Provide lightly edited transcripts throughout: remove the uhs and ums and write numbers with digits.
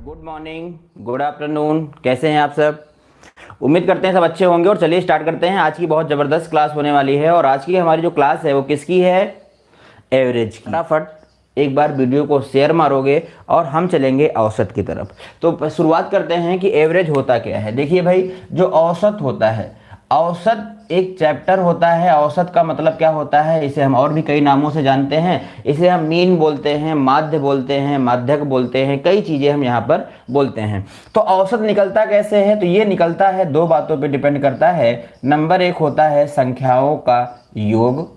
Good morning, good afternoon. कैसे हैं आप सब? उम्मीद करते हैं सब अच्छे होंगे। और चलिए स्टार्ट करते हैं। आज की बहुत ज़बरदस्त क्लास होने वाली है। और आज की हमारी जो क्लास है वो किसकी है? एवरेज की। फटाफट एक बार वीडियो को शेयर मारोगे और हम चलेंगे औसत की तरफ। तो शुरुआत करते हैं कि एवरेज होता क्या है। देखिए भाई, जो औसत होता है, औसत एक चैप्टर होता है। औसत का मतलब क्या होता है? इसे हम और भी कई नामों से जानते हैं। इसे हम मीन बोलते हैं, माध्य बोलते हैं, माध्यक बोलते हैं, कई चीज़ें हम यहाँ पर बोलते हैं। तो औसत निकलता कैसे है? तो ये निकलता है दो बातों पे डिपेंड करता है। नंबर एक होता है संख्याओं का योग,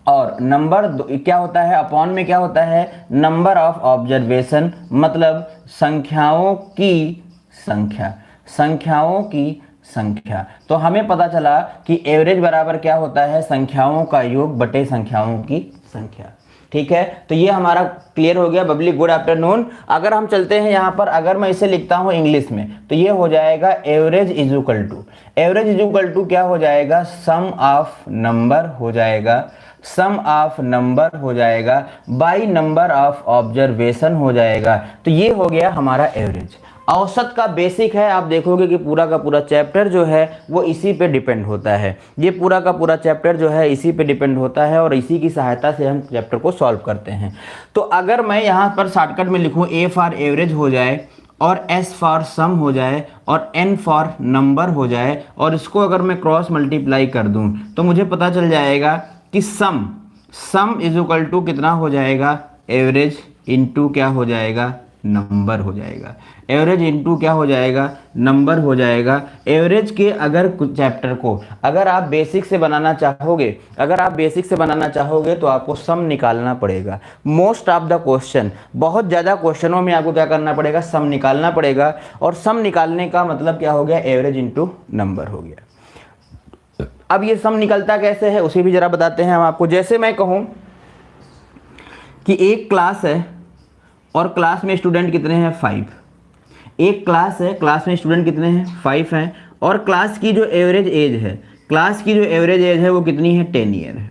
और नंबर क्या होता है? अपॉन में क्या होता है? नंबर ऑफ ऑब्जर्वेशन, मतलब संख्याओं की संख्या, संख्याओं की संख्या। तो हमें पता चला कि एवरेज बराबर क्या होता है? संख्याओं का योग बटे संख्याओं की संख्या। ठीक है, तो ये हमारा क्लियर हो गया। Babli good afternoon. अगर हम चलते हैं यहाँ पर, अगर मैं इसे लिखता हूँ इंग्लिश में, तो ये हो जाएगा average is equal to, average is equal to क्या हो जाएगा? सम ऑफ नंबर हो जाएगा, सम ऑफ नंबर हो जाएगा बाई नंबर ऑफ ऑब्जर्वेशन हो जाएगा। तो ये हो गया हमारा एवरेज। औसत का बेसिक है। आप देखोगे कि पूरा का पूरा चैप्टर जो है वो इसी पे डिपेंड होता है। ये पूरा का पूरा चैप्टर जो है इसी पे डिपेंड होता है और इसी की सहायता से हम चैप्टर को सॉल्व करते हैं। तो अगर मैं यहाँ पर शॉर्टकट में लिखूँ, ए फॉर एवरेज हो जाए और एस फॉर सम हो जाए और एन फॉर नंबर हो जाए, और इसको अगर मैं क्रॉस मल्टीप्लाई कर दूँ तो मुझे पता चल जाएगा कि सम इज इक्वल टू कितना हो जाएगा? एवरेज इनटू क्या हो जाएगा? नंबर हो जाएगा। एवरेज इनटू क्या हो जाएगा? नंबर हो जाएगा। एवरेज के अगर चैप्टर को अगर आप बेसिक से बनाना चाहोगे, अगर आप बेसिक से बनाना चाहोगे तो आपको सम निकालना पड़ेगा। मोस्ट ऑफ द क्वेश्चन, बहुत ज़्यादा क्वेश्चनों में आपको क्या करना पड़ेगा? सम निकालना पड़ेगा। और सम निकालने का मतलब क्या हो गया? एवरेज इनटू नंबर हो गया। अब ये सम निकलता कैसे है उसे भी जरा बताते हैं हम आपको। जैसे मैं कहूँ कि एक क्लास है और क्लास में स्टूडेंट कितने हैं? 5। एक क्लास है, क्लास में स्टूडेंट कितने हैं? 5 हैं। और क्लास की जो एवरेज एज है, क्लास की जो एवरेज एज है वो कितनी है? 10 ईयर है।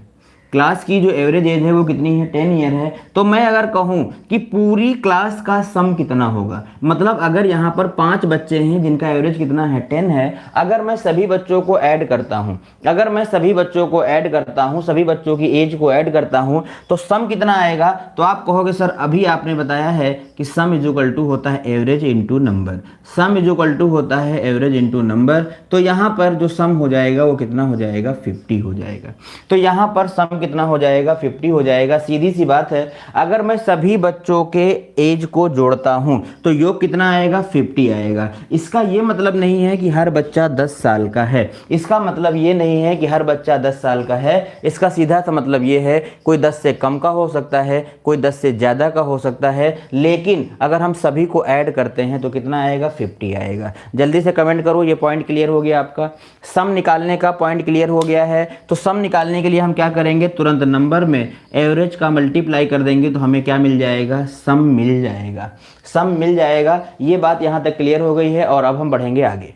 क्लास की जो एवरेज एज है वो कितनी है? 10 ईयर है। तो मैं अगर कहूँ कि पूरी क्लास का सम कितना होगा, मतलब अगर यहाँ पर 5 बच्चे हैं जिनका एवरेज कितना है? 10 है। अगर मैं सभी बच्चों को ऐड करता हूँ, अगर मैं सभी बच्चों को ऐड करता हूँ, सभी बच्चों की एज को ऐड करता हूँ, तो सम कितना आएगा? तो आप कहोगे सर अभी आपने बताया है कि सम इज इक्वल टू होता है average into number, sum is equal to होता है एवरेज इंटू नंबर। तो यहाँ पर जो सम हो जाएगा वो कितना हो जाएगा? 50 हो जाएगा। तो यहाँ पर सम कितना हो जाएगा? 50 हो जाएगा। सीधी सी बात है, अगर मैं सभी बच्चों के एज को जोड़ता हूं तो योग कितना आएगा? 50 आएगा। इसका ये मतलब नहीं है कि हर बच्चा 10 साल का है, इसका मतलब ये नहीं है कि हर बच्चा 10 साल का है। इसका सीधा सा मतलब ये है कोई 10 से कम का हो सकता है, कोई 10 से ज़्यादा का हो सकता है, लेकिन अगर हम सभी को ऐड करते हैं तो कितना आएगा? 50 आएगा। जल्दी से कमेंट करो, ये पॉइंट क्लियर हो गया आपका। सम निकालने का पॉइंट क्लियर हो गया है। तो सम निकालने के लिए हम क्या करेंगे? तुरंत नंबर में एवरेज का मल्टीप्लाई कर देंगे तो हमें क्या मिल जाएगा? सम मिल जाएगा, सम मिल जाएगा। ये बात यहां तक क्लियर हो गई है। और अब हम बढ़ेंगे आगे,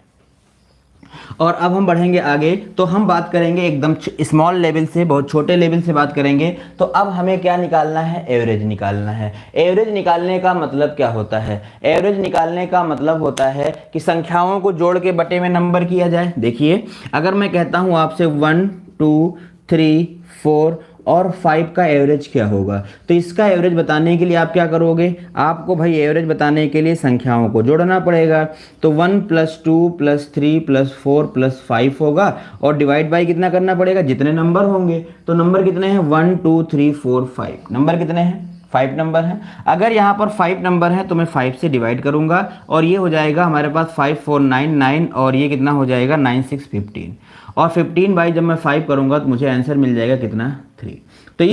और अब हम बढ़ेंगे आगे तो हम बात करेंगे एकदम स्मॉल लेवल से, बहुत छोटे लेवल से बात करेंगे। तो अब हमें क्या निकालना है? एवरेज निकालना है। एवरेज निकालने का मतलब क्या होता है? एवरेज निकालने का मतलब होता है कि संख्याओं को जोड़ के बटे में नंबर किया जाए। देखिए, अगर मैं कहता हूं आपसे 1 2 3 4 और 5 का एवरेज क्या होगा, तो इसका एवरेज बताने के लिए आप क्या करोगे? आपको भाई एवरेज बताने के लिए संख्याओं को जोड़ना पड़ेगा। तो 1 + 2 + 3 + 4 + 5 होगा, और डिवाइड बाई कितना करना पड़ेगा? जितने नंबर होंगे। तो नंबर कितने हैं? 1 2 3 4 5। नंबर कितने हैं? 5 नंबर हैं। अगर यहाँ पर 5 नंबर है तो मैं 5 से डिवाइड करूंगा, और ये हो जाएगा हमारे पास 5 4 9 9, और ये कितना हो जाएगा? 9 6 15। और 15 बाई जब मैं 5 करूंगा तो मुझे आंसर मिल जाएगा कितना? 3। तो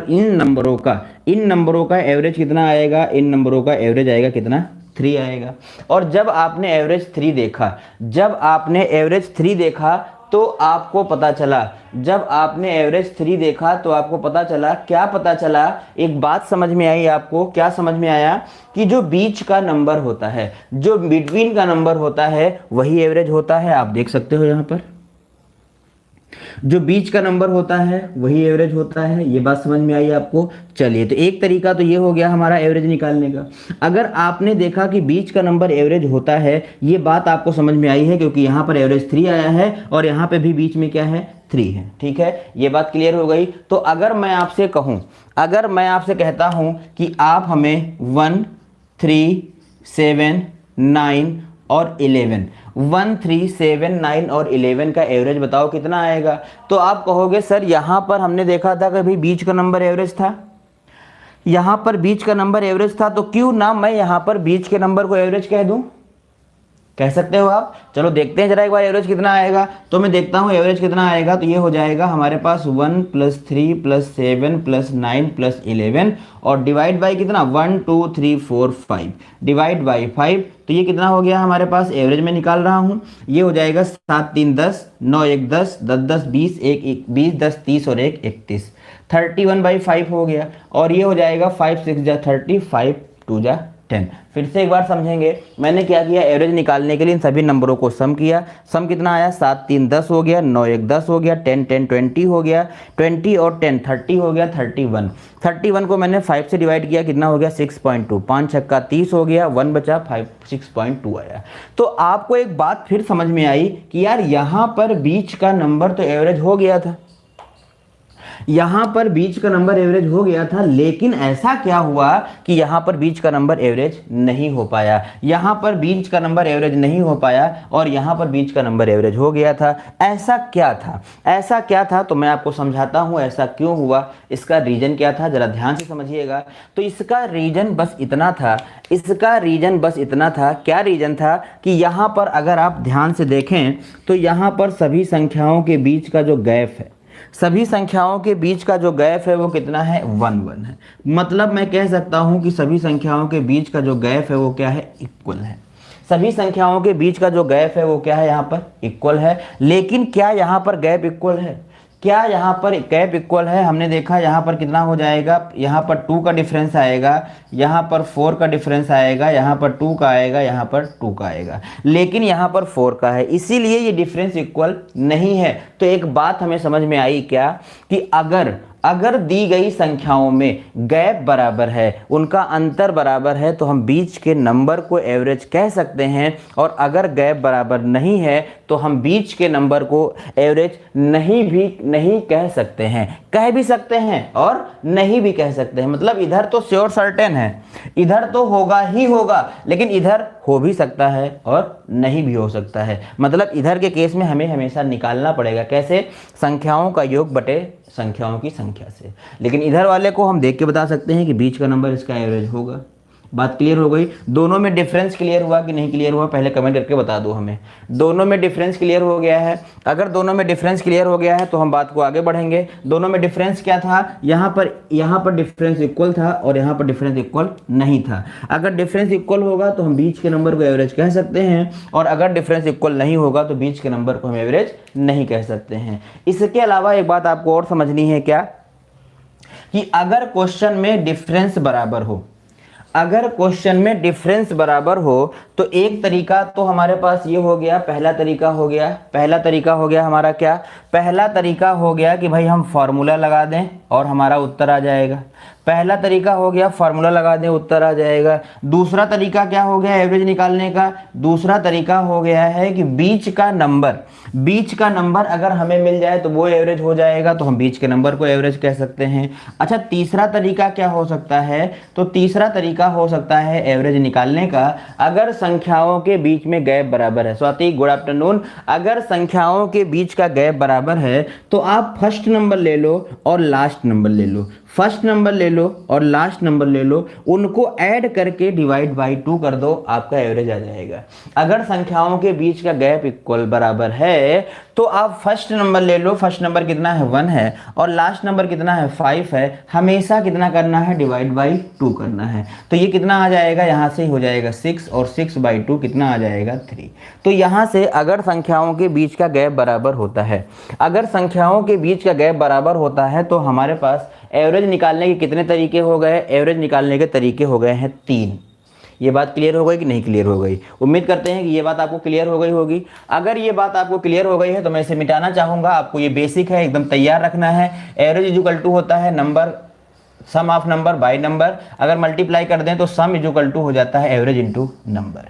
इन नंबरों का एवरेज कितना आएगा? इन नंबरों का एवरेज आएगा कितना? 3 आएगा। और जब आपने एवरेज 3 देखा, जब आपने एवरेज 3 देखा तो आपको पता चला, जब आपने एवरेज 3 देखा तो आपको पता चला, क्या पता चला? एक बात समझ में आई आपको। क्या समझ में आया? कि जो बीच का नंबर होता है, जो बिटवीन का नंबर होता है, वही एवरेज होता है। आप देख सकते हो यहाँ पर जो बीच का नंबर होता है वही एवरेज होता है। ये बात समझ में आई आपको? चलिए, तो एक तरीका तो ये हो गया हमारा एवरेज निकालने का। अगर आपने देखा कि बीच का नंबर एवरेज होता है, ये बात आपको समझ में आई है क्योंकि यहाँ पर एवरेज 3 आया है और यहाँ पे भी बीच में क्या है, 3 है। ठीक है, ये बात क्लियर हो गई। तो अगर मैं आपसे कहूँ, अगर मैं आपसे कहता हूँ कि आप हमें 1, 3, 7, 9 और 11, 1, 3, 7, 9 और 11 का एवरेज बताओ कितना आएगा, तो आप कहोगे सर यहाँ पर हमने देखा था कि भाई बीच का नंबर एवरेज था, यहाँ पर बीच का नंबर एवरेज था, तो क्यों ना मैं यहाँ पर बीच के नंबर को एवरेज कह दूं? कह सकते हो आप। चलो देखते हैं जरा एक बार एवरेज कितना आएगा। तो मैं देखता हूँ एवरेज कितना आएगा। तो ये हो जाएगा हमारे पास 1 + 3 + 7 + 9 + 11 और डिवाइड बाई कितना, 1, 2, 3, 4, 5 डिवाइड बाई 5। तो ये कितना हो गया हमारे पास, एवरेज में निकाल रहा हूँ। ये हो जाएगा 7, 3, 10, 9, 1, 10, 10, 10, 20, 1, 20, 10, 30 और 1, 31, 31/5 हो गया। और ये हो जाएगा 5, 6 जा 30, 5, 2 जा 10। फिर से एक बार समझेंगे, मैंने क्या किया, एवरेज निकालने के लिए इन सभी नंबरों को सम किया। सम कितना आया, 7, 3, 10 हो गया, 9, 1, 10 हो गया, 10, 10, 20 हो गया, 20 और 10, 30 हो गया, 31। 31 को मैंने 5 से डिवाइड किया, कितना हो गया, 6.2, 5 छक्का 30 हो गया, 1 बचा, 5, 6.2 आया। तो आपको एक बात फिर समझ में आई कि यार यहाँ पर बीच का नंबर तो एवरेज हो गया था, यहां पर बीच का नंबर एवरेज हो गया था, लेकिन ऐसा क्या हुआ कि यहां पर बीच का नंबर एवरेज नहीं हो पाया, यहां पर बीच का नंबर एवरेज नहीं हो पाया और यहां पर बीच का नंबर एवरेज हो गया था। ऐसा क्या था, ऐसा क्या था? तो मैं आपको समझाता हूं ऐसा क्यों हुआ, इसका रीजन क्या था, जरा ध्यान से समझिएगा। तो इसका रीजन बस इतना था, इसका रीजन बस इतना था। क्या रीजन था कि यहां पर अगर आप ध्यान से देखें तो यहां पर सभी संख्याओं के बीच का जो गैप है, सभी संख्याओं के बीच का जो गैप है वो कितना है, 1, 1 है। मतलब मैं कह सकता हूं कि सभी संख्याओं के बीच का जो गैप है वो क्या है, इक्वल है। सभी संख्याओं के बीच का जो गैप है वो क्या है, यहाँ पर इक्वल है। लेकिन क्या यहाँ पर गैप इक्वल है, क्या यहाँ पर गैप इक्वल है? हमने देखा यहाँ पर कितना हो जाएगा, यहाँ पर 2 का डिफरेंस आएगा, यहाँ पर 4 का डिफरेंस आएगा, यहाँ पर 2 का आएगा, यहाँ पर 2 का आएगा, लेकिन यहाँ पर 4 का है, इसीलिए ये डिफरेंस इक्वल नहीं है। तो एक बात हमें समझ में आई क्या, कि अगर दी गई संख्याओं में गैप बराबर है, उनका अंतर बराबर है, तो हम बीच के नंबर को एवरेज कह सकते हैं। और अगर गैप बराबर नहीं है तो हम बीच के नंबर को एवरेज नहीं कह सकते हैं। कह भी सकते हैं और नहीं भी कह सकते हैं। मतलब इधर तो श्योर सर्टेन है, इधर तो होगा ही होगा, लेकिन इधर हो भी सकता है और नहीं भी हो सकता है। मतलब इधर के केस में हमें हमेशा निकालना पड़ेगा, कैसे, संख्याओं का योग बटे संख्याओं की संख्या से। लेकिन इधर वाले को हम देख के बता सकते हैं कि बीच का नंबर इसका एवरेज होगा। बात क्लियर हो गई? दोनों में डिफरेंस क्लियर हुआ कि नहीं क्लियर हुआ, पहले कमेंट करके बता दो हमें। दोनों में डिफरेंस क्लियर हो गया है? अगर दोनों में डिफरेंस क्लियर हो गया है तो हम बात को आगे बढ़ेंगे। दोनों में डिफरेंस क्या था, यहाँ पर डिफरेंस इक्वल था और यहाँ पर डिफरेंस इक्वल नहीं था। अगर डिफरेंस इक्वल होगा तो हम बीच के नंबर को एवरेज कह सकते हैं, और अगर डिफरेंस इक्वल नहीं होगा तो बीच के नंबर को हम एवरेज नहीं कह सकते हैं। इसके अलावा एक बात आपको और समझनी है क्या, कि अगर क्वेश्चन में डिफरेंस बराबर हो, अगर क्वेश्चन में डिफरेंस बराबर हो तो एक तरीका तो हमारे पास ये हो गया, पहला तरीका हो गया हमारा क्या, पहला तरीका हो गया कि भाई हम फॉर्मूला लगा दें और हमारा उत्तर आ जाएगा। पहला तरीका हो गया फॉर्मूला लगा दें, उत्तर आ जाएगा। दूसरा तरीका क्या हो गया एवरेज निकालने का, दूसरा तरीका हो गया है कि बीच का नंबर अगर हमें मिल जाए तो वो एवरेज हो जाएगा, तो हम बीच के नंबर को एवरेज कह सकते हैं। अच्छा, तीसरा तरीका क्या हो सकता है, तो तीसरा तरीका हो सकता है एवरेज निकालने का, अगर संख्याओं के बीच में गैप बराबर है। Swati good afternoon. अगर संख्याओं के बीच का गैप बराबर है तो आप फर्स्ट नंबर ले लो और लास्ट नंबर ले लो, फर्स्ट नंबर ले लो और लास्ट नंबर ले लो, उनको ऐड करके डिवाइड बाई 2 कर दो, आपका एवरेज आ जाएगा। अगर संख्याओं के बीच का गैप इक्वल बराबर है तो आप फर्स्ट नंबर ले लो, फर्स्ट नंबर कितना है 1 है और लास्ट नंबर कितना है 5 है, हमेशा कितना करना है डिवाइड बाई 2 करना है। तो ये कितना आ जाएगा, यहाँ से हो जाएगा 6 और 6/2 कितना आ जाएगा 3। तो यहाँ से अगर संख्याओं के बीच का गैप बराबर होता है, अगर संख्याओं के बीच का गैप बराबर होता है तो हमारे पास एवरेज निकालने के कितने तरीके हो गए, एवरेज निकालने के तरीके हो गए हैं 3। ये बात क्लियर हो गई कि नहीं क्लियर हो गई? उम्मीद करते हैं कि ये बात आपको क्लियर हो गई होगी। अगर ये बात आपको क्लियर हो गई है तो मैं इसे मिटाना चाहूँगा। आपको ये बेसिक है, एकदम तैयार रखना है। एवरेज इज इक्वल टू होता है number, sum of number by number. अगर मल्टीप्लाई कर दें तो सम इज इक्वल टू हो जाता है एवरेज इंटू नंबर।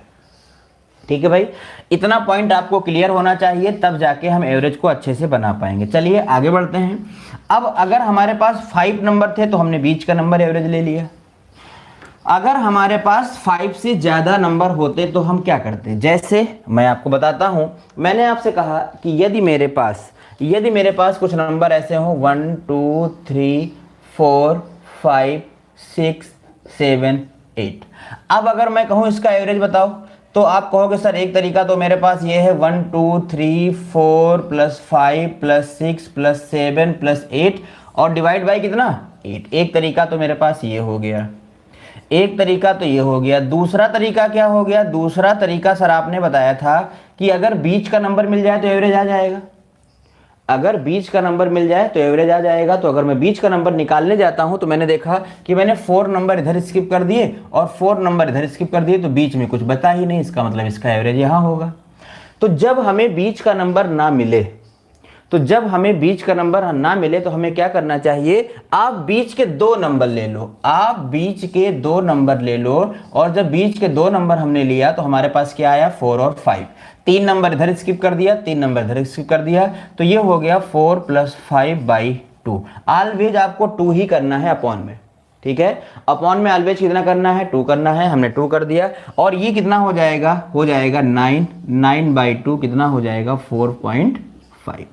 ठीक है भाई, इतना पॉइंट आपको क्लियर होना चाहिए, तब जाके हम एवरेज को अच्छे से बना पाएंगे। चलिए आगे बढ़ते हैं। अब अगर हमारे पास 5 नंबर थे तो हमने बीच का नंबर एवरेज ले लिया। अगर हमारे पास 5 से ज़्यादा नंबर होते तो हम क्या करते? जैसे मैं आपको बताता हूँ, मैंने आपसे कहा कि यदि मेरे पास कुछ नंबर ऐसे हों 1 2 3 4 5 6 7 8। अब अगर मैं कहूँ इसका एवरेज बताओ, तो आप कहोगे सर एक तरीका तो मेरे पास ये है 1 2 3 4 प्लस 5 प्लस 6 प्लस 7 प्लस 8 और डिवाइड बाई कितना 8। एक तरीका तो मेरे पास ये हो गया, एक तरीका तो ये हो गया। दूसरा तरीका क्या हो गया? दूसरा तरीका सर आपने बताया था कि अगर बीच का नंबर मिल जाए तो एवरेज आ जाएगा। अगर बीच का नंबर मिल जाए तो एवरेज आ जाएगा। तो अगर मैं बीच का नंबर निकालने जाता हूं तो मैंने देखा कि मैंने 4 नंबर इधर स्किप कर दिए और 4 नंबर इधर स्किप कर दिए, तो बीच में कुछ बचा ही नहीं। इसका मतलब इसका एवरेज यहां होगा। तो जब हमें बीच का नंबर ना मिले तो हमें क्या करना चाहिए? आप बीच के 2 नंबर ले लो। और जब बीच के 2 नंबर हमने लिया तो हमारे पास क्या आया? 4 और 5। 3 नंबर इधर स्किप कर दिया, 3 नंबर इधर स्किप कर दिया, तो ये हो गया 4 प्लस 5/2। ऑलवेज आपको 2 ही करना है अपॉन में। ठीक है, अपॉन में ऑलवेज कितना करना है? 2 करना है। हमने 2 कर दिया और ये कितना हो जाएगा? 9। 9/2 कितना हो जाएगा? 4.5।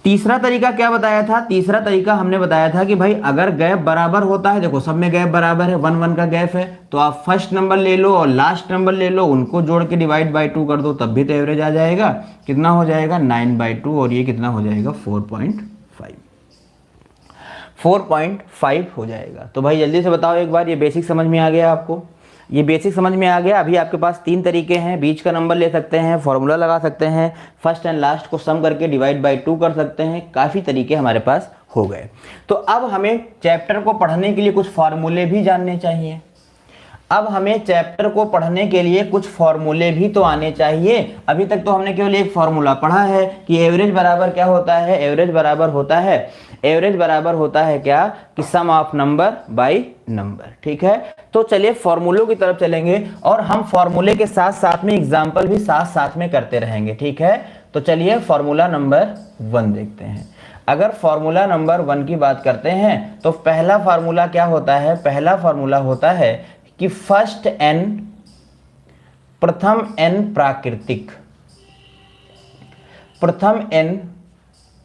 तीसरा तरीका क्या बताया था? तीसरा तरीका हमने बताया था कि भाई अगर गैप बराबर होता है, देखो सब में गैप बराबर है, 1 1 का गैप है, तो आप फर्स्ट नंबर ले लो और लास्ट नंबर ले लो, उनको जोड़ के डिवाइड बाई 2 कर दो, तब भी तो एवरेज आ जाएगा। कितना हो जाएगा? 9/2 और ये कितना हो जाएगा? 4.5। 4.5 हो जाएगा। तो भाई जल्दी से बताओ एक बार, ये बेसिक समझ में आ गया आपको? ये बेसिक समझ में आ गया। अभी आपके पास 3 तरीके हैं, बीच का नंबर ले सकते हैं, फॉर्मूला लगा सकते हैं, फर्स्ट एंड लास्ट को सम करके डिवाइड बाय 2 कर सकते हैं। काफ़ी तरीके हमारे पास हो गए। तो अब हमें चैप्टर को पढ़ने के लिए कुछ फार्मूले भी जानने चाहिए। कुछ फार्मूले भी तो आने चाहिए। अभी तक तो हमने केवल एक फार्मूला पढ़ा है कि एवरेज बराबर क्या होता है? एवरेज बराबर होता है क्या? कि सम ऑफ नंबर बाय नंबर। ठीक है, तो चलिए फार्मूलों की तरफ चलेंगे और हम फार्मूले के साथ साथ में एग्जाम्पल भी साथ में करते रहेंगे। ठीक है, तो चलिए फार्मूला नंबर 1 देखते हैं। अगर फार्मूला नंबर 1 की बात करते हैं तो पहला फार्मूला क्या होता है? पहला फार्मूला होता है कि प्रथम n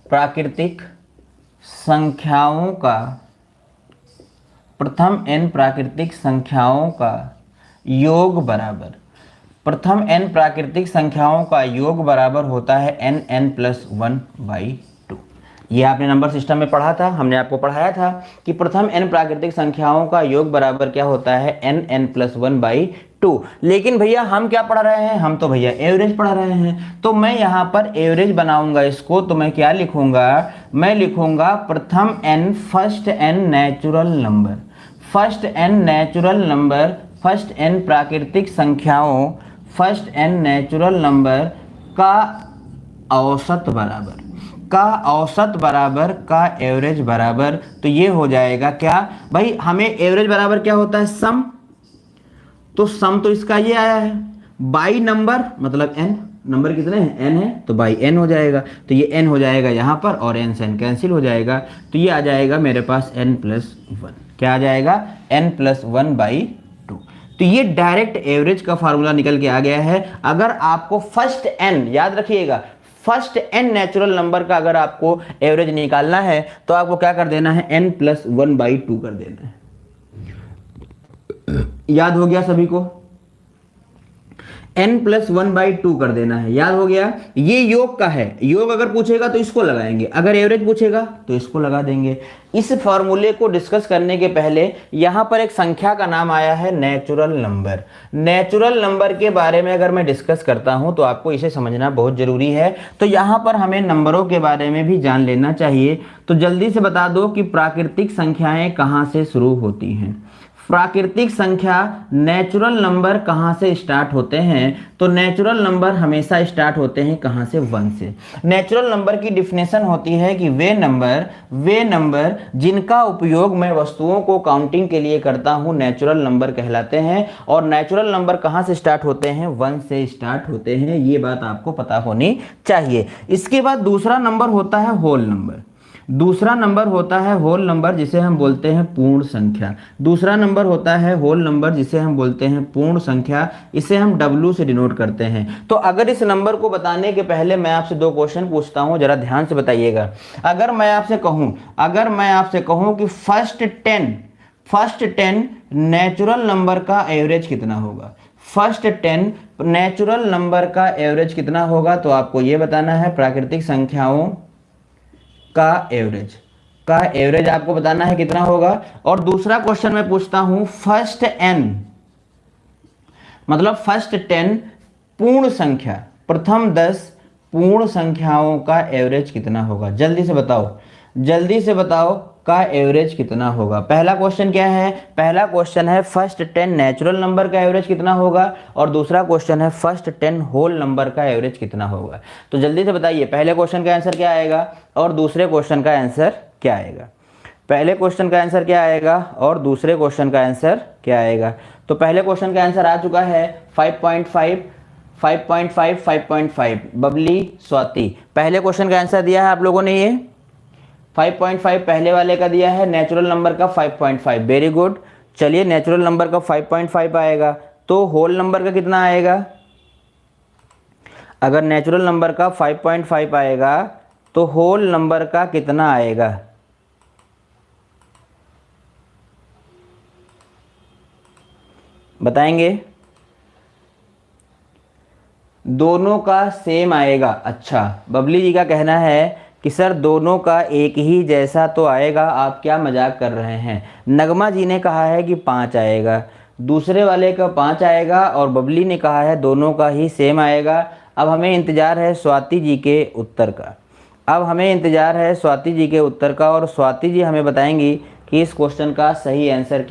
प्राकृतिक संख्याओं का योग बराबर होता है n+1/2। ये आपने नंबर सिस्टम में पढ़ा था, हमने आपको पढ़ाया था कि प्रथम n प्राकृतिक संख्याओं का योग बराबर क्या होता है? n+1/2। लेकिन भैया हम क्या पढ़ रहे हैं? हम तो भैया एवरेज पढ़ रहे हैं। तो मैं यहाँ पर एवरेज बनाऊंगा इसको, तो मैं क्या लिखूंगा? मैं लिखूंगा प्रथम n फर्स्ट n प्राकृतिक संख्याओं का औसत बराबर का एवरेज बराबर। तो ये हो जाएगा क्या भाई? हमें एवरेज बराबर क्या होता है? सम। तो सम तो इसका ये आया है बाई नंबर, मतलब n। नंबर कितने हैं? n है, तो बाई n हो जाएगा। तो ये n हो जाएगा यहाँ पर और n से n कैंसिल हो जाएगा। तो ये आ जाएगा मेरे पास n+1। क्या आ जाएगा? n+1/2। तो ये डायरेक्ट एवरेज का फार्मूला निकल के आ गया है। अगर आपको फर्स्ट n, याद रखिएगा, फर्स्ट n नेचुरल नंबर का अगर आपको एवरेज निकालना है तो आपको क्या कर देना है? n+1/2 कर देना है। याद हो गया सभी को? n+1/2 कर देना है, याद हो गया? ये योग का है। योग अगर पूछेगा तो इसको लगाएंगे, अगर एवरेज पूछेगा तो इसको लगा देंगे। इस फॉर्मूले को डिस्कस करने के पहले यहां पर एक संख्या का नाम आया है नेचुरल नंबर। नेचुरल नंबर के बारे में अगर मैं डिस्कस करता हूं तो आपको इसे समझना बहुत जरूरी है। तो यहां पर हमें नंबरों के बारे में भी जान लेना चाहिए। तो जल्दी से बता दो कि प्राकृतिक संख्याएं कहां से शुरू होती हैं। प्राकृतिक संख्या नेचुरल नंबर कहाँ से स्टार्ट होते हैं? तो नेचुरल नंबर हमेशा स्टार्ट होते हैं कहाँ से? 1 से। नेचुरल नंबर की डिफिनेशन होती है कि वे नंबर जिनका उपयोग मैं वस्तुओं को काउंटिंग के लिए करता हूँ नेचुरल नंबर कहलाते हैं। और नेचुरल नंबर कहाँ से स्टार्ट होते हैं? 1 से स्टार्ट होते हैं। ये बात आपको पता होनी चाहिए। इसके बाद दूसरा नंबर होता है होल नंबर। दूसरा नंबर होता है होल नंबर जिसे हम बोलते हैं पूर्ण संख्या। दूसरा नंबर होता है होल नंबर जिसे हम बोलते हैं पूर्ण संख्या। इसे हम W से डिनोट करते हैं। तो अगर इस नंबर को बताने के पहले मैं आपसे 2 क्वेश्चन पूछता हूं, जरा ध्यान से बताइएगा। अगर मैं आपसे कहूं कि फर्स्ट 10 नेचुरल नंबर का एवरेज कितना होगा? फर्स्ट 10 नेचुरल नंबर का एवरेज कितना होगा? तो आपको यह बताना है प्राकृतिक संख्याओं का एवरेज आपको बताना है कितना होगा। और दूसरा क्वेश्चन मैं पूछता हूं फर्स्ट n मतलब फर्स्ट 10 पूर्ण संख्या, प्रथम 10 पूर्ण संख्याओं का एवरेज कितना होगा? जल्दी से बताओ का एवरेज कितना होगा? पहला क्वेश्चन क्या है? पहला क्वेश्चन है फर्स्ट 10 नेचुरल नंबर का एवरेज कितना होगा, और दूसरा क्वेश्चन है फर्स्ट 10 होल नंबर का एवरेज कितना होगा। तो जल्दी से बताइए पहले क्वेश्चन का आंसर क्या आएगा और दूसरे क्वेश्चन का आंसर क्या आएगा? पहले क्वेश्चन का आंसर क्या आएगा और दूसरे क्वेश्चन का आंसर क्या आएगा? तो पहले क्वेश्चन का आंसर आ चुका है 5.5 बबली स्वाति। पहले क्वेश्चन का आंसर दिया है आप लोगों ने, ये 5.5 पहले वाले का दिया है, नेचुरल नंबर का 5.5। Very good. चलिए नेचुरल नंबर का 5.5 आएगा तो होल नंबर का कितना आएगा? अगर नेचुरल नंबर का 5.5 आएगा तो होल नंबर का कितना आएगा? बताएंगे? दोनों का सेम आएगा। अच्छा, बबली जी का कहना है कि सर दोनों का एक ही जैसा तो आएगा, आप क्या मजाक कर रहे हैं। नगमा जी ने कहा है कि 5 आएगा, दूसरे वाले का 5 आएगा, और बबली ने कहा है दोनों का ही सेम आएगा। अब हमें इंतज़ार है स्वाति जी के उत्तर का। और स्वाति जी हमें बताएंगी कि इस क्वेश्चन का सही आंसर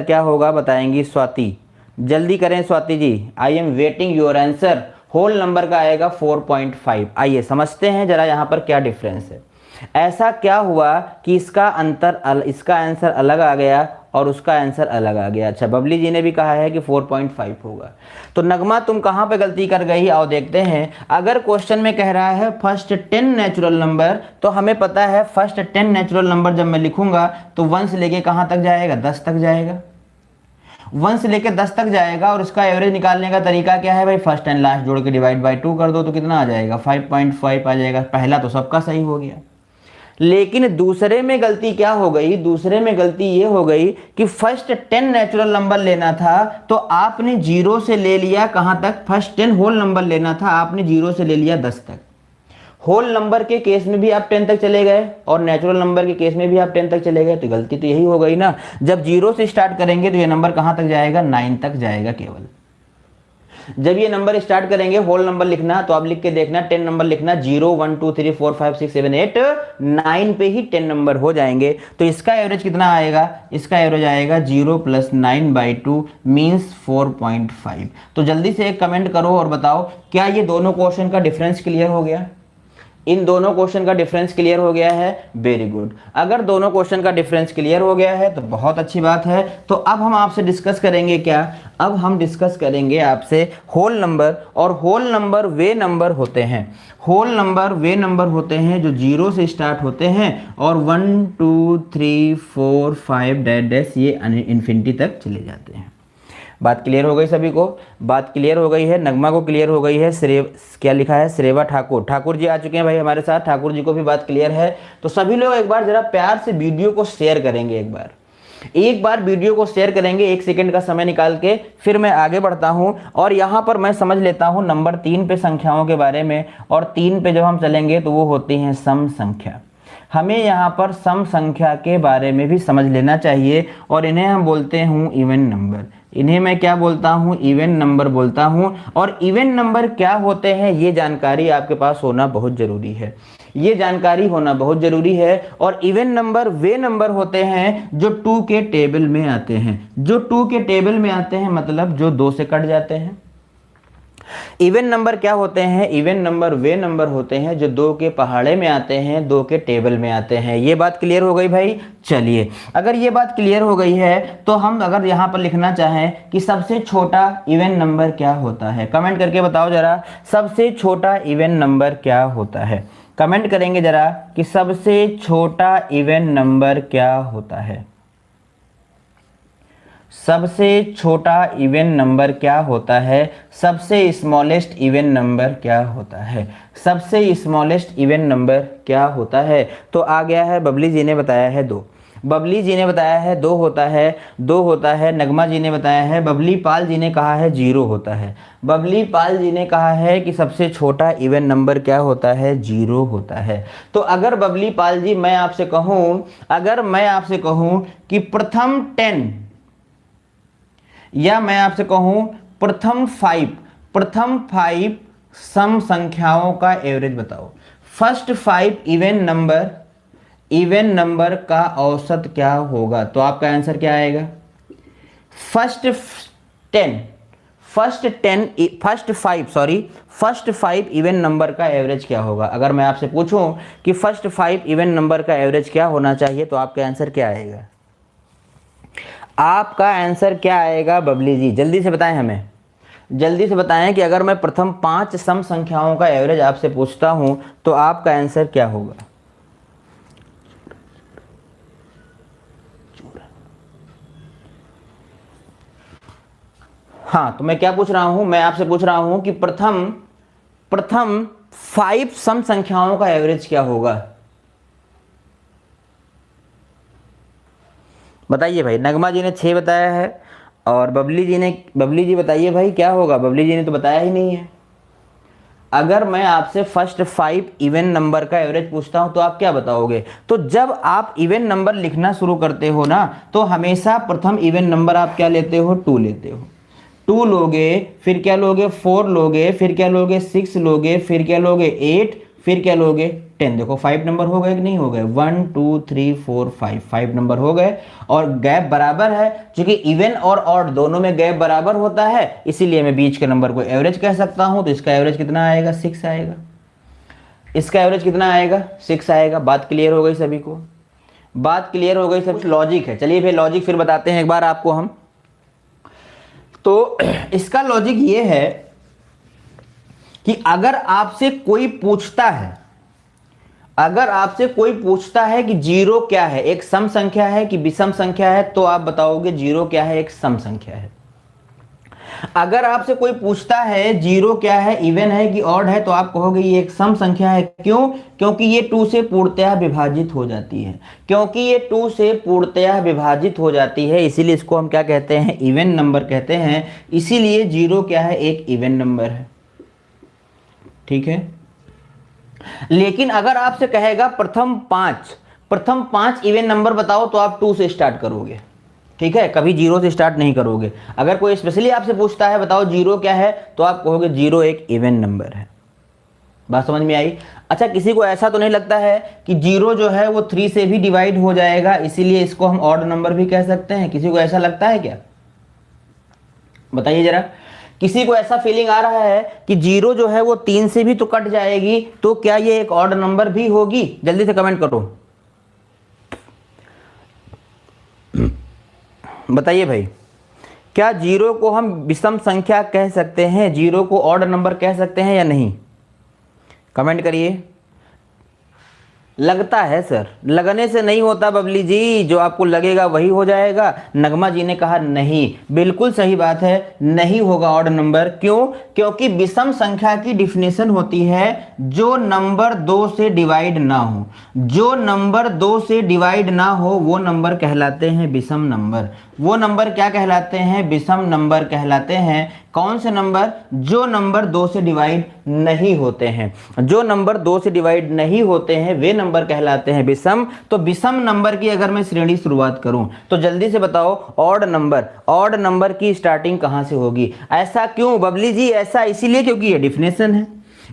क्या होगा। बताएंगी स्वाति। जल्दी करें Swati ji, I am waiting your answer. Whole number का आएगा 4.5। आइए समझते हैं जरा यहाँ पर क्या डिफरेंस है। ऐसा क्या हुआ कि इसका आंसर अलग आ गया और उसका आंसर अलग आ गया। अच्छा, बबली जी ने भी कहा है कि 4.5 होगा। तो नगमा तुम कहाँ पे गलती कर गई? आओ देखते हैं। अगर क्वेश्चन में कह रहा है फर्स्ट 10 नेचुरल नंबर, तो हमें पता है फर्स्ट 10 नेचुरल नंबर जब मैं लिखूंगा तो 1 से लेके कहाँ तक जाएगा? 10 तक जाएगा। 1 से लेकर 10 तक जाएगा। और उसका एवरेज निकालने का तरीका क्या है भाई? फर्स्ट एंड लास्ट जोड़ के डिवाइड बाय 2 कर दो तो कितना आ जाएगा? 5.5 आ जाएगा। पहला तो सबका सही हो गया, लेकिन दूसरे में गलती क्या हो गई? दूसरे में गलती ये हो गई कि फर्स्ट 10 नेचुरल नंबर लेना था तो आपने 0 से ले लिया कहाँ तक? फर्स्ट 10 होल नंबर लेना था, आपने 0 से ले लिया 10 तक। होल नंबर के केस में भी आप 10 तक चले गए और नेचुरल नंबर के केस में भी आप 10 तक चले गए। तो गलती तो यही हो गई ना। जब 0 से स्टार्ट करेंगे तो ये नंबर कहाँ तक जाएगा? 9 तक जाएगा केवल। जब ये नंबर स्टार्ट करेंगे होल नंबर लिखना, तो आप लिख के देखना, 10 नंबर लिखना, 0 1 2 3 4 5 6 7 8 9 पे ही 10 नंबर हो जाएंगे। तो इसका एवरेज कितना आएगा? इसका एवरेज आएगा 0 + 9/2 मीन्स 4.5। तो जल्दी से एक कमेंट करो और बताओ क्या ये दोनों क्वेश्चन का डिफरेंस क्लियर हो गया? इन दोनों क्वेश्चन का डिफरेंस क्लियर हो गया है। Very good. अगर दोनों क्वेश्चन का डिफरेंस क्लियर हो गया है तो बहुत अच्छी बात है। तो अब हम आपसे डिस्कस करेंगे क्या? अब हम डिस्कस करेंगे आपसे होल नंबर। और होल नंबर वे नंबर होते हैं, जो 0 से स्टार्ट होते हैं और 1 2 3 4 5 डैश ये इन्फिनिटी तक चले जाते हैं। बात क्लियर हो गई सभी को? बात क्लियर हो गई है। नगमा को क्लियर हो गई है। क्या लिखा है? श्रेवा ठाकुर जी आ चुके हैं भाई हमारे साथ। ठाकुर जी को भी बात क्लियर है। तो सभी लोग एक बार जरा प्यार से वीडियो को शेयर करेंगे। एक बार वीडियो को शेयर करेंगे 1 सेकंड का समय निकाल के। फिर मैं आगे बढ़ता हूं और यहां पर मैं समझ लेता हूं नंबर 3 पे संख्याओं के बारे में। और 3 पे जब हम चलेंगे तो वो होती हैं सम संख्या। हमें यहाँ पर सम संख्या के बारे में भी समझ लेना चाहिए और इन्हें हम बोलते हैं इवन नंबर। इन्हें मैं क्या बोलता हूँ? इवन नंबर बोलता हूँ। और इवन नंबर क्या होते हैं ये जानकारी आपके पास होना बहुत जरूरी है। ये जानकारी होना बहुत जरूरी है। और इवन नंबर वे नंबर होते हैं जो 2 के टेबल में आते हैं, जो 2 के टेबल में आते हैं, मतलब जो 2 से कट जाते हैं। इवन नंबर क्या होते हैं? इवन नंबर वे नंबर होते हैं जो 2 के पहाड़े में आते हैं, 2 के टेबल में आते हैं। ये बात क्लियर हो गई भाई? चलिए, अगर ये बात क्लियर हो गई है तो हम अगर यहाँ पर लिखना चाहें कि सबसे छोटा इवन नंबर क्या होता है, कमेंट करके बताओ जरा, सबसे छोटा इवन नंबर क्या होता है? कमेंट करेंगे जरा कि सबसे छोटा इवन नंबर क्या होता है? सबसे छोटा इवन नंबर क्या होता है? सबसे स्मॉलेस्ट इवन नंबर क्या होता है? सबसे स्मॉलेस्ट इवन नंबर क्या होता है? तो आ गया है, बबली जी ने बताया है 2, बबली जी ने बताया है 2 होता है, 2 होता है। नगमा जी ने बताया है, बबली पाल जी ने कहा है 0 होता है। बबली पाल जी ने कहा है कि सबसे छोटा इवन नंबर क्या होता है? 0 होता है। तो अगर बबली पाल जी मैं आपसे कहूँ, अगर मैं आपसे कहूँ कि प्रथम 10, या मैं आपसे कहूं प्रथम 5 सम संख्याओं का एवरेज बताओ, फर्स्ट 5 इवन नंबर का औसत क्या होगा? तो आपका आंसर क्या आएगा? फर्स्ट 5 इवन नंबर का एवरेज क्या होगा? अगर मैं आपसे पूछूं कि फर्स्ट 5 इवन नंबर का एवरेज क्या होना चाहिए, तो आपका आंसर क्या आएगा? आपका आंसर क्या आएगा बबली जी? जल्दी से बताएं, हमें जल्दी से बताएं कि अगर मैं प्रथम 5 सम संख्याओं का एवरेज आपसे पूछता हूं तो आपका आंसर क्या होगा? हाँ, तो मैं क्या पूछ रहा हूं? मैं आपसे पूछ रहा हूं कि प्रथम 5 सम संख्याओं का एवरेज क्या होगा? बताइए भाई। नगमा जी ने 6 बताया है और बबली जी बताइए भाई क्या होगा? बबली जी ने तो बताया ही नहीं है। अगर मैं आपसे फर्स्ट 5 इवन नंबर का एवरेज पूछता हूं तो आप क्या बताओगे? तो जब आप इवन नंबर लिखना शुरू करते हो ना, तो हमेशा प्रथम इवन नंबर आप क्या लेते हो? 2 लेते हो। 2 लोगे, फिर क्या लोगे? 4 लोगे, फिर क्या लोगे? 6 लोगे, फिर क्या लोगे? 8, फिर क्या लोगे? 10। देखो 5 नंबर हो गए कि नहीं हो गए? 1 2 3 4 5 नंबर हो गए और गैप बराबर है। क्योंकि इवन और ऑड दोनों में गैप बराबर होता है, इसीलिए मैं बीच के नंबर को एवरेज कह सकता हूं। तो इसका एवरेज कितना आएगा? 6 आएगा। इसका एवरेज कितना आएगा? 6 आएगा। बात क्लियर हो गई सभी को? बात क्लियर हो गई? सब लॉजिक है। चलिए भाई लॉजिक फिर बताते हैं एक बार आपको हम। तो इसका लॉजिक ये है कि अगर आपसे कोई पूछता है कि 0 क्या है, एक सम संख्या है कि विषम संख्या है, तो आप बताओगे 0 क्या है? एक सम संख्या है। अगर आपसे कोई पूछता है 0 क्या है, इवन है कि ऑड है, तो आप कहोगे ये एक सम संख्या है। क्यों? क्योंकि ये 2 से पूर्णतः विभाजित हो जाती है। क्योंकि ये 2 से पूर्णतः विभाजित हो जाती है, इसीलिए इसको हम क्या कहते हैं? इवन नंबर कहते हैं। इसीलिए 0 क्या है? एक इवन नंबर है। ठीक है। लेकिन अगर आपसे कहेगा प्रथम 5 इवन नंबर बताओ, तो आप 2 से स्टार्ट करोगे। ठीक है, कभी 0 से स्टार्ट नहीं करोगे। अगर कोई स्पेशली आपसे पूछता है बताओ 0 क्या है, तो आप कहोगे 0 एक इवन नंबर है। बात समझ में आई? अच्छा, किसी को ऐसा तो नहीं लगता है कि 0 जो है वो 3 से भी डिवाइड हो जाएगा, इसीलिए इसको हम ऑड नंबर भी कह सकते हैं? किसी को ऐसा लगता है क्या? बताइए जरा। किसी को ऐसा फीलिंग आ रहा है कि 0 जो है वो 3 से भी तो कट जाएगी, तो क्या ये एक ऑड नंबर भी होगी? जल्दी से कमेंट करो, बताइए भाई। क्या 0 को हम विषम संख्या कह सकते हैं? 0 को ऑड नंबर कह सकते हैं या नहीं? कमेंट करिए। लगता है सर, लगने से नहीं होता बबली जी, जो आपको लगेगा वही हो जाएगा। नगमा जी ने कहा नहीं, बिल्कुल सही बात है, नहीं होगा ऑड नंबर। क्यों? क्योंकि विषम संख्या की डिफिनेशन होती है जो नंबर 2 से डिवाइड ना हो। जो नंबर 2 से डिवाइड ना हो वो नंबर कहलाते हैं विषम नंबर। वो नंबर क्या कहलाते हैं? विषम नंबर कहलाते हैं। कौन से नंबर? जो नंबर 2 से डिवाइड नहीं होते हैं। जो नंबर 2 से डिवाइड नहीं होते हैं वे नंबर कहलाते हैं विषम। तो विषम नंबर की अगर मैं श्रेणी शुरुआत करूं तो जल्दी से बताओ, ऑड नंबर की स्टार्टिंग कहां से होगी? ऐसा क्यों बबली जी? ऐसा इसीलिए क्योंकि ये डिफिनेशन है।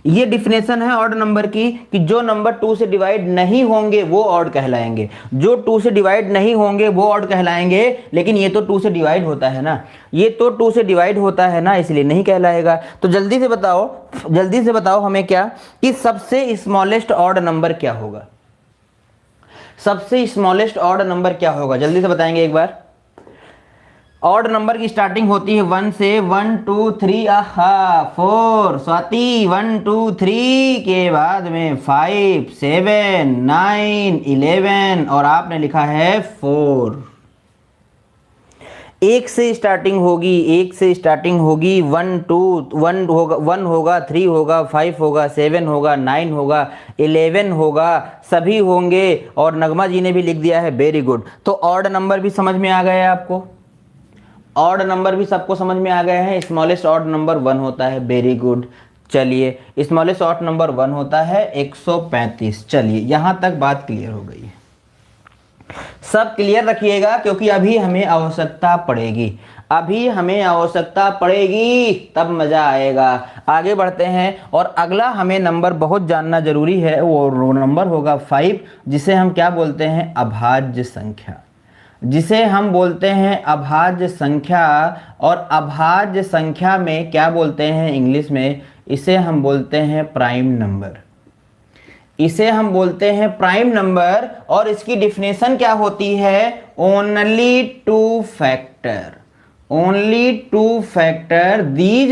ये डिफिनेशन है ऑड नंबर की कि जो नंबर 2 से डिवाइड नहीं होंगे वो ऑड कहलाएंगे, जो 2 से डिवाइड नहीं होंगे वो ऑड कहलाएंगे। लेकिन ये तो 2 से डिवाइड होता है ना, ये तो 2 से डिवाइड होता है ना, इसलिए नहीं कहलाएगा। तो जल्दी से बताओ हमें क्या कि सबसे स्मॉलेस्ट ऑड नंबर क्या होगा, सबसे स्मॉलेस्ट ऑड नंबर क्या होगा, जल्दी से बताएंगे एक बार। ऑड नंबर की स्टार्टिंग होती है 1 से, 1 2 3 4, स्वाति 1 2 3 के बाद में 5 7 9 11 और आपने लिखा है 4। एक से स्टार्टिंग होगी, एक से स्टार्टिंग होगी, 1 2 1 होगा, 1 होगा, 3 होगा, 5 होगा, 7 होगा, 9 होगा, 11 होगा, सभी होंगे। और नगमा जी ने भी लिख दिया है, वेरी गुड। तो ऑड नंबर भी समझ में आ गया है आपको, ऑड नंबर भी सबको समझ में आ गया है। स्मॉलेस्ट ऑड नंबर 1 होता है, वेरी गुड। चलिए स्मॉलेस्ट ऑड नंबर 1 होता है 135। चलिए यहां तक बात क्लियर हो गई है, सब क्लियर रखिएगा क्योंकि अभी हमें आवश्यकता पड़ेगी, अभी हमें आवश्यकता पड़ेगी, तब मजा आएगा। आगे बढ़ते हैं और अगला हमें नंबर बहुत जानना जरूरी है, वो नंबर होगा 5, जिसे हम क्या बोलते हैं, अभाज्य संख्या, जिसे हम बोलते हैं अभाज्य संख्या। और अभाज्य संख्या में क्या बोलते हैं इंग्लिश में, इसे हम बोलते हैं प्राइम नंबर, इसे हम बोलते हैं प्राइम नंबर। और इसकी डिफिनेशन क्या होती है, only two factor, only two factor these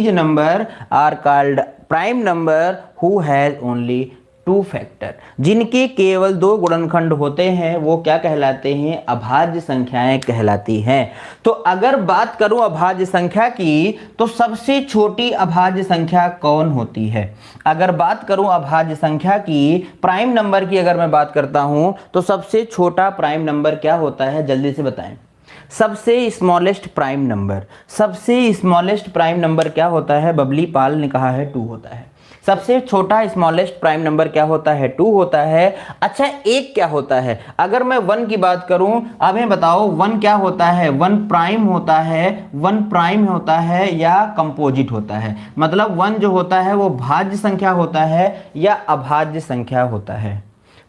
numbers are called prime number who has only 2 factor. जिनके केवल 2 गुणनखंड होते हैं वो क्या कहलाते हैं, अभाज्य संख्याएं कहलाती हैं। तो अगर बात करूं अभाज्य संख्या की तो सबसे छोटी अभाज्य संख्या कौन होती है, अगर बात करूं अभाज्य संख्या की प्राइम नंबर की अगर मैं बात करता हूं तो सबसे छोटा प्राइम नंबर क्या होता है, जल्दी से बताएं। सबसे स्मॉलेस्ट प्राइम नंबर, सबसे स्मॉलेस्ट प्राइम नंबर क्या होता है, बबली पाल ने कहा है 2 होता है। सबसे छोटा स्मॉलेस्ट प्राइम नंबर क्या होता है, 2 होता है। अच्छा एक क्या होता है, अगर मैं 1 की बात करूं, अब मैं बताओ 1 क्या होता है, 1 प्राइम होता है, 1 प्राइम होता है या कंपोजिट होता है, मतलब 1 जो होता है वो भाज्य संख्या होता है या अभाज्य संख्या होता है।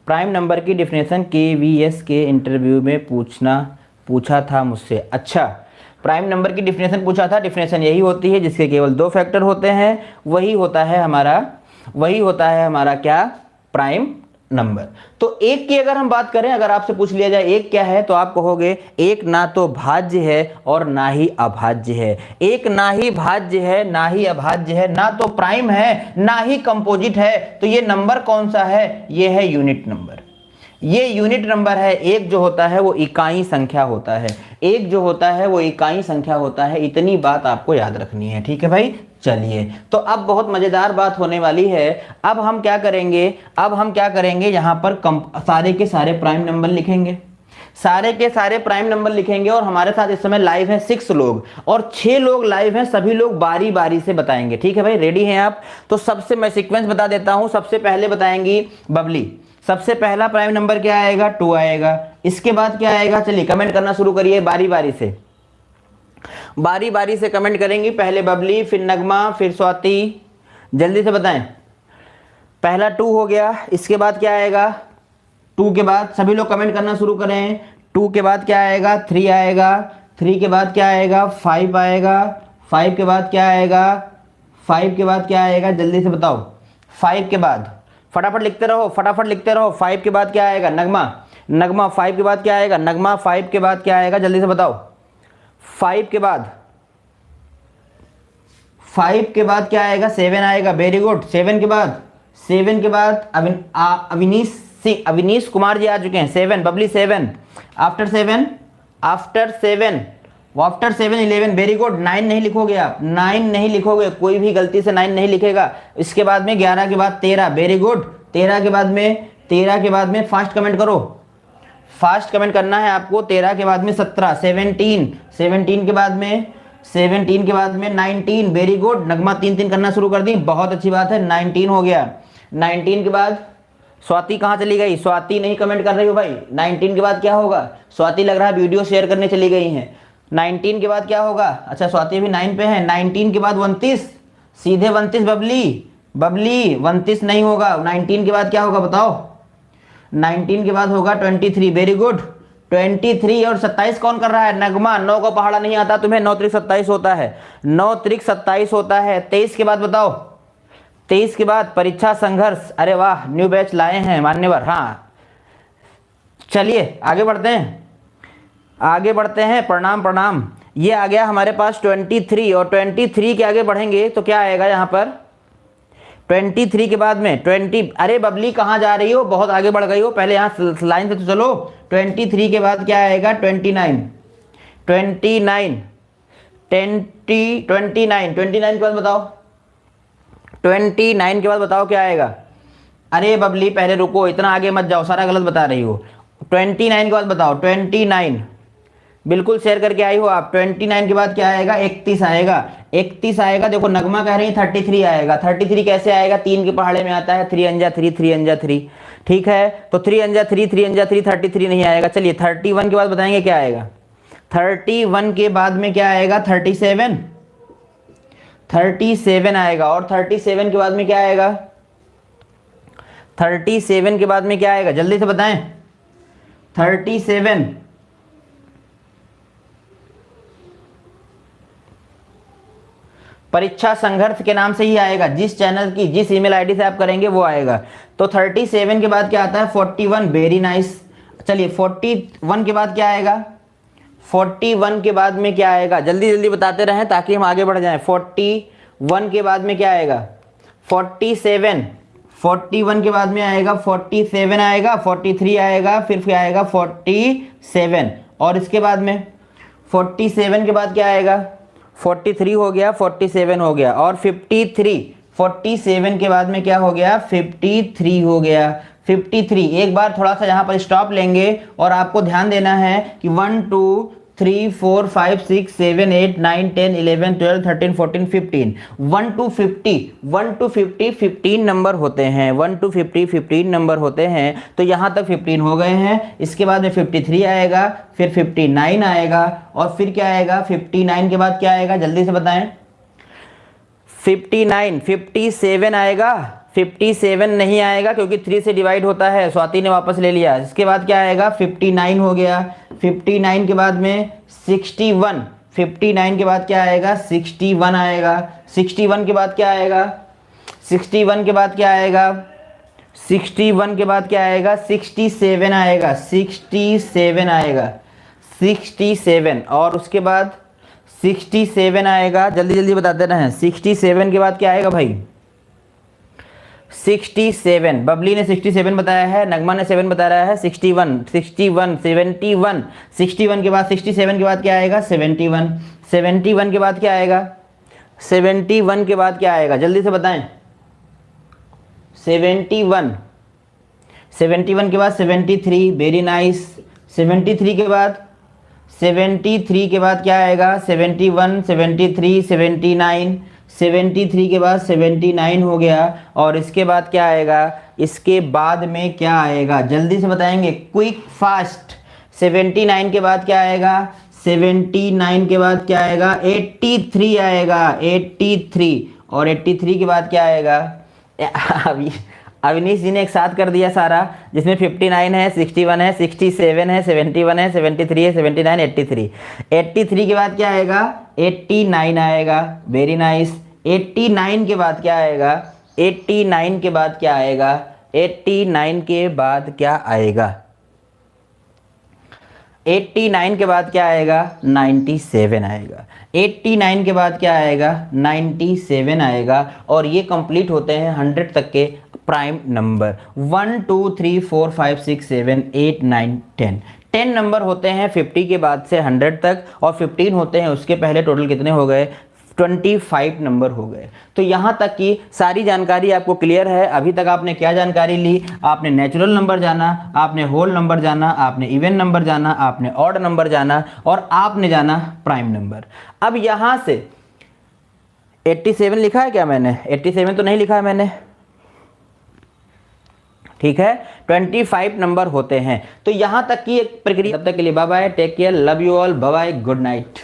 प्राइम नंबर की डिफिनेशन KVS के इंटरव्यू में पूछा था मुझसे। अच्छा प्राइम नंबर की डिफिनेशन पूछा था, डिफिनेशन यही होती है जिसके केवल 2 फैक्टर होते हैं, वही होता है हमारा क्या, प्राइम नंबर। तो एक की अगर हम बात करें, अगर आपसे पूछ लिया जाए एक क्या है तो आप कहोगे एक ना तो भाज्य है और ना ही अभाज्य है, एक ना ही भाज्य है ना ही अभाज्य है, ना तो प्राइम है ना ही कंपोजिट है। तो ये नंबर कौन सा है, ये है यूनिट नंबर, ये यूनिट नंबर है। एक जो होता है वो इकाई संख्या होता है, एक जो होता है वो इकाई संख्या होता है। इतनी बात आपको याद रखनी है, ठीक है भाई। चलिए तो अब बहुत मजेदार बात होने वाली है। अब हम क्या करेंगे, यहाँ पर सारे के सारे प्राइम नंबर लिखेंगे, सारे के सारे प्राइम नंबर लिखेंगे। और हमारे साथ इस समय लाइव है 6 लोग और 6 लोग लाइव हैं, सभी लोग बारी बारी से बताएंगे, ठीक है भाई। रेडी हैं आप? तो सबसे मैं सीक्वेंस बता देता हूं। सबसे पहले बताएंगी बबली, सबसे पहला प्राइम नंबर क्या आएगा, 2 आएगा। इसके बाद क्या आएगा, चलिए कमेंट करना शुरू करिए, बारी बारी से कमेंट करेंगी। पहले बबली, फिर नगमा, फिर स्वाति, जल्दी से बताएं। पहला 2 हो गया, इसके बाद क्या आएगा, 2 के बाद सभी लोग कमेंट करना शुरू करें। 2 के बाद क्या आएगा, 3 आएगा। 3 के बाद क्या आएगा, 5 आएगा। 5 के बाद क्या आएगा, 5 के बाद क्या आएगा, जल्दी से बताओ। 5 के बाद फटाफट लिखते रहो, 5 के बाद क्या आएगा, नगमा 5 के बाद क्या आएगा, नगमा 5 के बाद क्या आएगा, जल्दी से बताओ। 5 के बाद क्या आएगा, 7 आएगा, वेरी गुड। 7 के बाद अविनीश कुमार जी आ चुके हैं। 7 बबली, 7 आफ्टर 7 11, वेरी गुड। 9 नहीं लिखोगे आप, 9 नहीं लिखोगे, कोई भी गलती से 9 नहीं लिखेगा। इसके बाद में 11 के बाद 13, वेरी गुड। 13 के बाद में फास्ट कमेंट करो, फास्ट कमेंट करना है आपको। 13 के बाद में 17, 17 के बाद में 19, वेरी गुड। नगमा 3 करना शुरू कर दी, बहुत अच्छी बात है, 19 हो गया। 19 के बाद स्वाति कहाँ चली गई, स्वाति नहीं कमेंट कर रही हो भाई। 19 के बाद क्या होगा, स्वाति लग रहा है वीडियो शेयर करने चली गई हैं। 19 के बाद क्या होगा, अच्छा स्वाति भी 9 पे है। 19 के बाद 29, सीधे 29 बबली, बबली 29 नहीं होगा, 19 के बाद क्या होगा बताओ, 19 के बाद होगा 23, वेरी गुड 23। और 27 कौन कर रहा है, नगमा, 9 को पहाड़ा नहीं आता तुम्हें, 9 त्रिक 27 होता है, 9 त्रिक 27 होता है। 23 के बाद बताओ, 23 के बाद परीक्षा संघर्ष, अरे वाह न्यू बैच लाए हैं मान्यवर, हाँ चलिए आगे बढ़ते हैं, आगे बढ़ते हैं, प्रणाम प्रणाम। ये आ गया हमारे पास 23, और 23 के आगे बढ़ेंगे तो क्या आएगा यहाँ पर, 23 के बाद में 20, अरे बबली कहाँ जा रही हो, बहुत आगे बढ़ गई हो, पहले यहाँ लाइन से तो चलो। 23 के बाद क्या आएगा, 29, 29, 29 के बाद बताओ, 29 के बाद बताओ क्या आएगा। अरे बबली पहले रुको, इतना आगे मत जाओ, सारा गलत बता रही हो। 29 के बाद बताओ, 29 बिल्कुल शेयर करके आई हो आप। 29 के बाद क्या आएगा, 31 आएगा, 31 आएगा। देखो नगमा कह रही है 33 आएगा, 33 कैसे आएगा, 3 के पहाड़े में आता है, 3 अंजा 3, 3 अंजा 3, ठीक है, तो 3 अंजा 3, 3 अंजा 3, 33 नहीं आएगा। चलिए 31 के बाद बताएंगे क्या आएगा, 31 के बाद में क्या आएगा, 37, 37 आएगा। और 37 के बाद में क्या आएगा, 37 के बाद में क्या आएगा, जल्दी से बताएं, 37, परीक्षा संघर्ष के नाम से ही आएगा, जिस चैनल की जिस ईमेल आईडी से आप करेंगे वो आएगा। तो 37 के बाद क्या आता है, 41, वेरी नाइस। चलिए 41 के बाद क्या आएगा, 41 के बाद में क्या आएगा, जल्दी जल्दी बताते रहें ताकि हम आगे बढ़ जाएं। 41 के बाद में क्या आएगा, 47, 41 के बाद में आएगा 47 आएगा, 43 आएगा, फिर आएगा 47, और इसके बाद में 47 के बाद क्या आएगा, 43 हो गया, 47 हो गया, और 53, 47 के बाद में क्या हो गया, 53 हो गया, 53। एक बार थोड़ा सा यहाँ पर स्टॉप लेंगे और आपको ध्यान देना है कि 1 2 3 4 5 6 7 8 9 10 11 12 13 14 15, 1 to 50, 1 to 50 15 नंबर होते हैं, 1 to 50 15 नंबर होते हैं। तो यहाँ तक 15 हो गए हैं। इसके बाद में 53 आएगा, फिर 59 आएगा, और फिर क्या आएगा, 59 के बाद क्या आएगा, जल्दी से बताएं। 59, 57 आएगा, 57 नहीं आएगा क्योंकि 3 से डिवाइड होता है, स्वाति ने वापस ले लिया। इसके बाद क्या आएगा, 59 हो गया, 59 के बाद में 61, 59 के बाद क्या आएगा, 61 आएगा, 61 के बाद क्या आएगा, 61 के बाद क्या आएगा, 61 के बाद क्या आएगा, 67 आएगा, 67 आएगा, 67, और उसके बाद 67 आएगा, जल्दी जल्दी बताते रहें। 67 के बाद क्या आएगा भाई, 67, बबली ने 67 बताया है, नगमा ने 7 बता रहा है, 61, 61, 71, 61 के बाद 67 के बाद क्या आएगा, 71, 71 के बाद क्या आएगा, 71 के बाद क्या आएगा, जल्दी से बताएं। 71, 71 के बाद 73, वेरी नाइस। 73 के बाद, 73 के बाद क्या आएगा, 71, 73, 79, 73 के बाद 79 हो गया, और इसके बाद क्या आएगा, इसके बाद में क्या आएगा, जल्दी से बताएंगे, क्विक फास्ट। 79 के बाद क्या आएगा, 79 के बाद क्या आएगा, 83 आएगा, 83, और 83 के बाद क्या आएगा, अभी अविनीश जी ने एक साथ कर दिया सारा, जिसमें 59 है, 61 है, 67 है, 71 है, 73 है, 79, 83। 83 के बाद क्या आएगा, 89 आएगा, वेरी नाइस। 89 के बाद क्या आएगा, 89 के बाद क्या आएगा, 89 के बाद क्या आएगा, 89 के बाद क्या आएगा, 97 आएगा, 89 के बाद क्या आएगा, 97 आएगा। और ये कंप्लीट होते हैं 100 तक के प्राइम नंबर। 1 2 3 4 5 6 7 8 9 10, 10 नंबर होते हैं 50 के बाद से 100 तक, और 15 होते हैं उसके पहले। टोटल कितने हो गए, 25 नंबर हो गए। तो यहाँ तक की सारी जानकारी आपको क्लियर है। अभी तक आपने क्या जानकारी ली, आपने नेचुरल नंबर जाना, आपने होल नंबर जाना, आपने इवन नंबर जाना, आपने ऑड नंबर जाना, और आपने जाना प्राइम नंबर। अब यहाँ से 87 लिखा है क्या मैंने, 87 तो नहीं लिखा है मैंने, ठीक है। 25 नंबर होते हैं। तो यहाँ तक की एक प्रक्रिया। तब तक के लिए bye bye, take care, love you all, bye bye, good night.